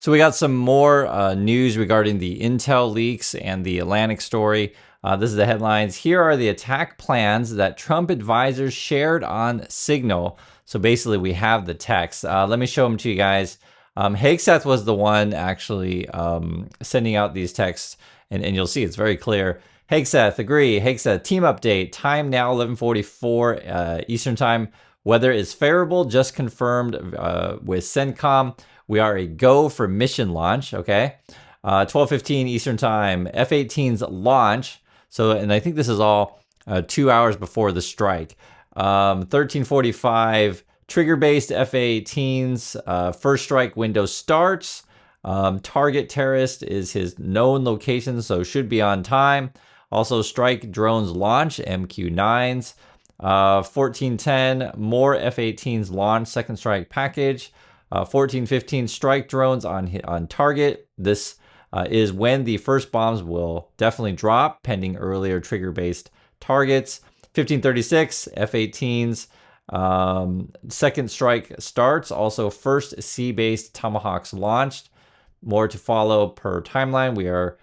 So we got some more news regarding the Intel leaks and the Atlantic story. This is the headlines. Here are the attack plans that Trump advisors shared on Signal. So basically, we have the text. Let me show them to you guys. Hegseth was the one actually sending out these texts, and you'll see it's very clear. Hegseth, agree. Hegseth, team update. Time now 11:44 Eastern time. Weather is favorable, just confirmed with CENTCOM. We are a go for mission launch, okay? 12:15 Eastern time, F-18's launch. So, and I think this is all 2 hours before the strike. 13:45, trigger-based F-18's first strike window starts. Target terrorist is his known location, so should be on time. Also, strike drones launch, MQ-9s. 14:10, more F-18s launch, second strike package. 14:15, strike drones on target. This is when the first bombs will definitely drop, pending earlier trigger-based targets. 15:36, F-18s. Second strike starts. Also, first sea-based Tomahawks launched. More to follow per timeline. We are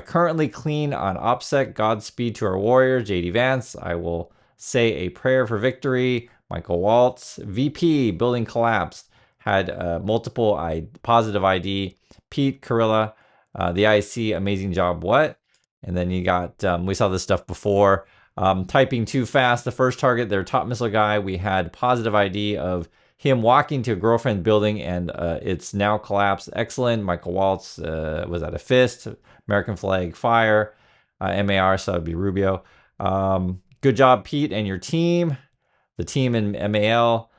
currently clean on OPSEC. Godspeed to our warriors. JD Vance, I will say a prayer for victory. Michael Waltz, VP, building collapsed. Had multiple positive ID. Pete Carilla, the IC, amazing job. What? And then you got, we saw this stuff before. Typing too fast. The first target, their top missile guy, we had positive ID of him walking to a girlfriend building, and it's now collapsed. Excellent. Michael Waltz was at a fist. American flag fire. MAR, so that would be Rubio. Good job, Pete, and your team. The team in MAL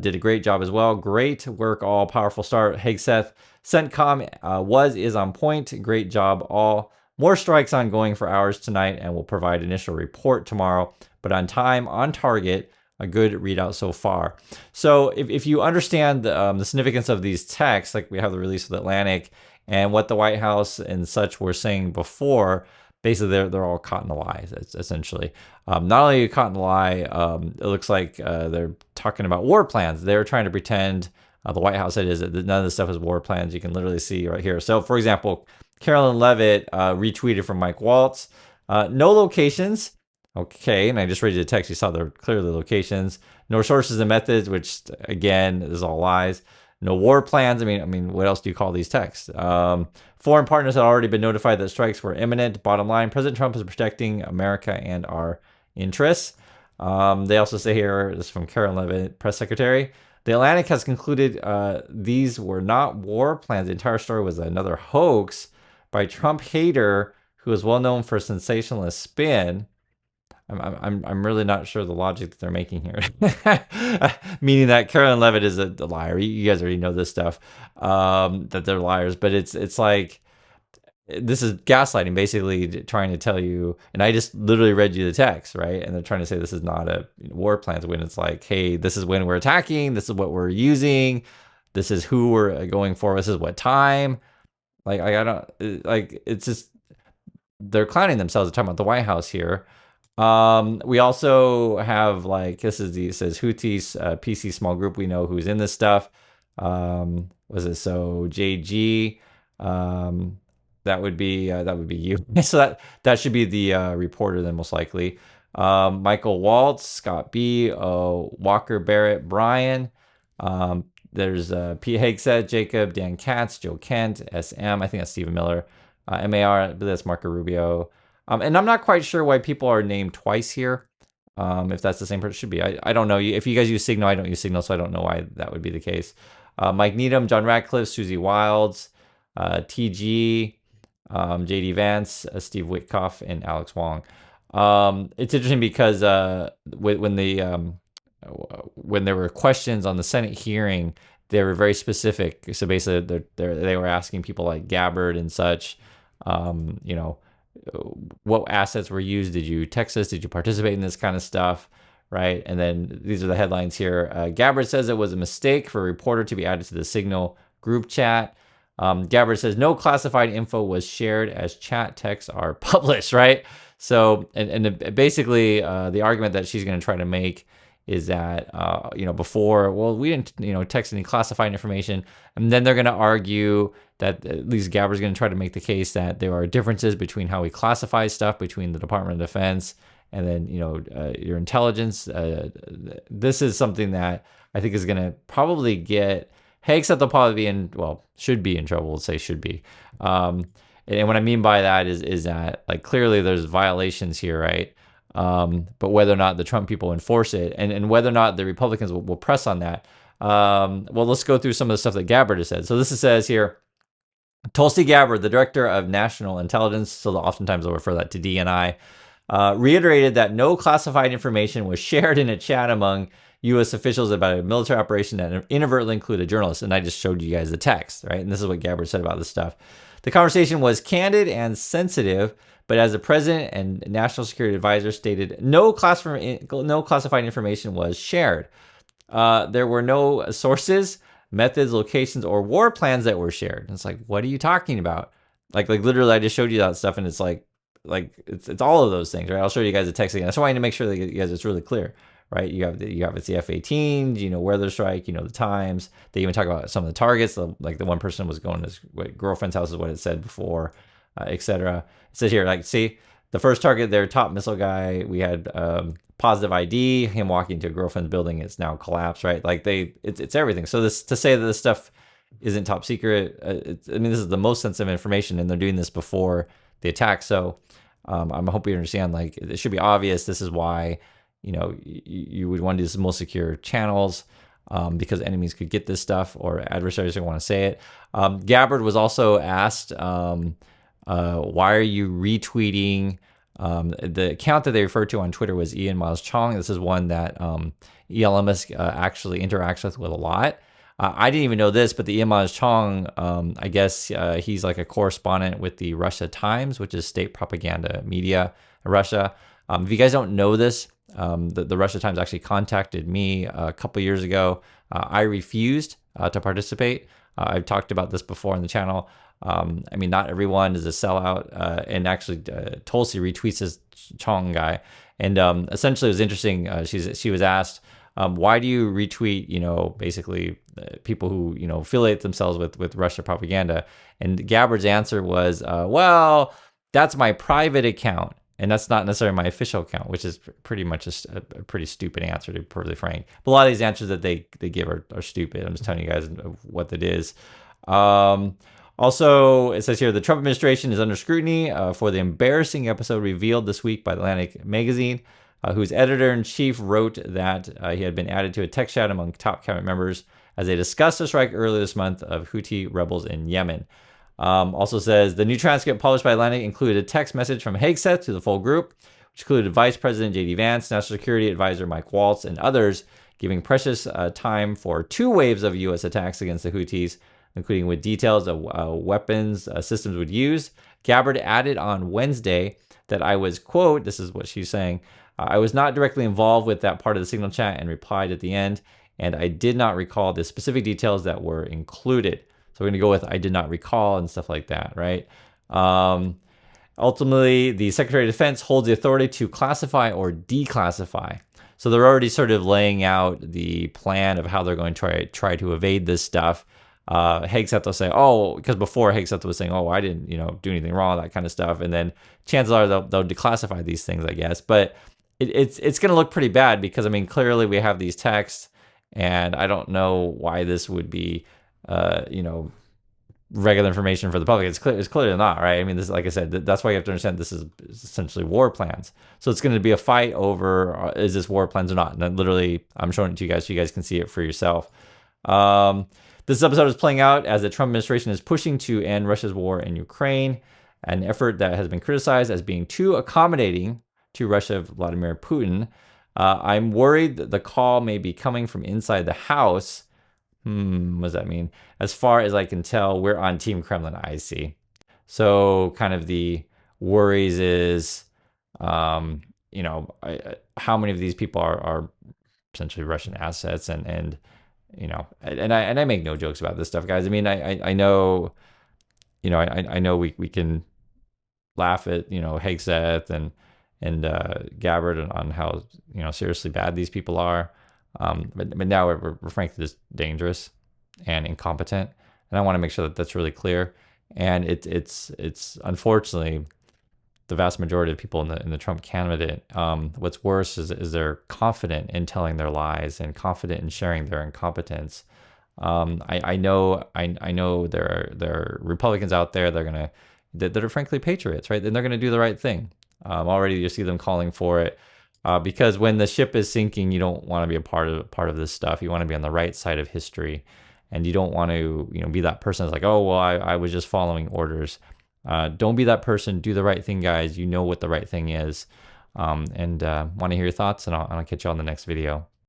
did a great job as well. Great work, all. Powerful start. Hegseth, CENTCOM is on point. Great job, all. More strikes ongoing for hours tonight, and we'll provide initial report tomorrow. But on time, on target, a good readout so far. So if you understand the significance of these texts, like we have the release of the Atlantic and what the White House and such were saying before, basically they're all caught in a lie, essentially. Not only caught in a lie, it looks like they're talking about war plans. They're trying to pretend, the White House said, is that none of this stuff is war plans. You can literally see right here. So, for example, Carolyn Levitt retweeted from Mike Waltz. No locations. Okay, and I just read you the text. You saw they're clearly locations. No sources and methods, which, again, is all lies. No war plans. I mean, what else do you call these texts? Foreign partners had already been notified that strikes were imminent. Bottom line, President Trump is protecting America and our interests. They also say here, this is from Karen Levitt, press secretary, the Atlantic has concluded these were not war plans. The entire story was another hoax by Trump hater who is well known for sensationalist spin. I'm really not sure the logic that they're making here. Meaning that Carolyn Levitt is a liar. You guys already know this stuff, that they're liars. But it's like, this is gaslighting, basically trying to tell you, and I just literally read you the text, right? And they're trying to say this is not a war plans, when it's like, hey, this is when we're attacking, this is what we're using, this is who we're going for, this is what time. Like, I don't, like, it's just, they're clowning themselves. They're talking about the White House here. We also have, like, this is it says Houthis PC small group. We know who's in this stuff. Was it so JG? That would be you. So that should be the reporter then, most likely. Michael Waltz, Scott B, Walker Barrett, Brian. There's P. Hegseth, Jacob, Dan Katz, Joe Kent, SM. I think that's Stephen Miller. MAR, that's Marco Rubio. And I'm not quite sure why people are named twice here. If that's the same person, it should be. I don't know. If you guys use Signal, I don't use Signal, so I don't know why that would be the case. Mike Needham, John Ratcliffe, Susie Wilds, TG, JD Vance, Steve Witkoff, and Alex Wong. It's interesting because when there were questions on the Senate hearing, they were very specific. So basically, they were asking people like Gabbard and such, what assets were used? Did you text us? Did you participate in this kind of stuff? Right. And then these are the headlines here. Gabbard says it was a mistake for a reporter to be added to the Signal group chat. Gabbard says no classified info was shared as chat texts are published. Right. So, and basically the argument that she's going to try to make is that, before, well, we didn't, text any classified information. And then they're going to argue that at least Gabbard's going to try to make the case that there are differences between how we classify stuff between the Department of Defense and then, your intelligence. This is something that I think is going to probably get Hague said they'll probably be should be in trouble. We'll say should be. And what I mean by that is that, like, clearly there's violations here, right? But whether or not the Trump people enforce it and whether or not the Republicans will press on that. Let's go through some of the stuff that Gabbard has said. So this says here, Tulsi Gabbard, the director of national intelligence, so oftentimes they'll refer that to DNI, reiterated that no classified information was shared in a chat among U.S. officials about a military operation that inadvertently included journalists. And I just showed you guys the text, right? And this is what Gabbard said about this stuff. The conversation was candid and sensitive, but as the president and national security advisor stated, no classified information was shared. There were no sources, methods, locations, or war plans that were shared. And it's like, what are you talking about? Like literally, I just showed you that stuff, and it's like it's all of those things, right? I'll show you guys the text again. That's why I need to make sure that you guys it's really clear, right? You have it's the F-18s, where they strike, the times. They even talk about some of the targets. Like the one person was going to his girlfriend's house, is what it said before, etc. It says here, like, see, the first target, their top missile guy, we had positive ID, him walking to a girlfriend's building, it's now collapsed, right? Like it's everything. So this to say that this stuff isn't top secret, this is the most sensitive information, and they're doing this before the attack. So I'm hoping you understand, like, it should be obvious. This is why, you would want to do this most secure channels, because enemies could get this stuff or adversaries don't want to say it. Gabbard was also asked, why are you retweeting? The account that they referred to on Twitter was Ian Miles Chong. This is one that Elon Musk actually interacts with a lot. I didn't even know this, but the Ian Miles Chong, I guess he's like a correspondent with the Russia Times, which is state propaganda media in Russia. If you guys don't know this, the Russia Times actually contacted me a couple years ago. I refused to participate. I've talked about this before on the channel. Not everyone is a sellout, and actually Tulsi retweets this Chong guy. And essentially it was interesting. She was asked, why do you retweet, basically people who, affiliate themselves with Russia propaganda? And Gabbard's answer was, well, that's my private account, and that's not necessarily my official account, which is pretty much a pretty stupid answer, to be perfectly frank. But a lot of these answers that they give are stupid. I'm just telling you guys what that is. Also, it says here, the Trump administration is under scrutiny for the embarrassing episode revealed this week by Atlantic magazine, whose editor-in-chief wrote that he had been added to a text chat among top cabinet members as they discussed a strike earlier this month of Houthi rebels in Yemen. Also says, the new transcript published by Atlantic included a text message from Hegseth to the full group, which included Vice President J.D. Vance, National Security Advisor Mike Waltz, and others, giving precious time for 2 waves of U.S. attacks against the Houthis, including with details of weapons systems would use. Gabbard added on Wednesday that I was, quote, this is what she's saying, I was not directly involved with that part of the Signal chat, and replied at the end, and I did not recall the specific details that were included. So we're going to go with I did not recall and stuff like that, right? Ultimately, the Secretary of Defense holds the authority to classify or declassify. So they're already sort of laying out the plan of how they're going to try to evade this stuff. Hegseth will say, because before Hegseth was saying, I didn't, do anything wrong, that kind of stuff. And then chances are they'll declassify these things, I guess. But it's going to look pretty bad because, clearly we have these texts, and I don't know why this would be, regular information for the public. It's clearly not, right? This, like I said, that's why you have to understand this is essentially war plans. So it's going to be a fight over, is this war plans or not? And then literally, I'm showing it to you guys so you guys can see it for yourself. This episode is playing out as the Trump administration is pushing to end Russia's war in Ukraine, an effort that has been criticized as being too accommodating to Russia Vladimir Putin. I'm worried that the call may be coming from inside the House. What does that mean? As far as I can tell, we're on Team Kremlin, I see. So kind of the worries is, how many of these people are essentially Russian assets, and I make no jokes about this stuff, guys. I know, I know we can laugh at, Hegseth and Gabbard on how seriously bad these people are. But now we're frankly just dangerous and incompetent, and I want to make sure that that's really clear. And it's unfortunately the vast majority of people in the Trump candidate. What's worse is they're confident in telling their lies and confident in sharing their incompetence. I know there are Republicans out there that are frankly patriots, right? And they're gonna do the right thing. Already you see them calling for it. Because when the ship is sinking, you don't want to be a part of this stuff. You want to be on the right side of history, and you don't want to be that person that's like, oh well, I was just following orders. Don't be that person. Do the right thing, guys. You know what the right thing is. And want to hear your thoughts, and I'll catch you on the next video.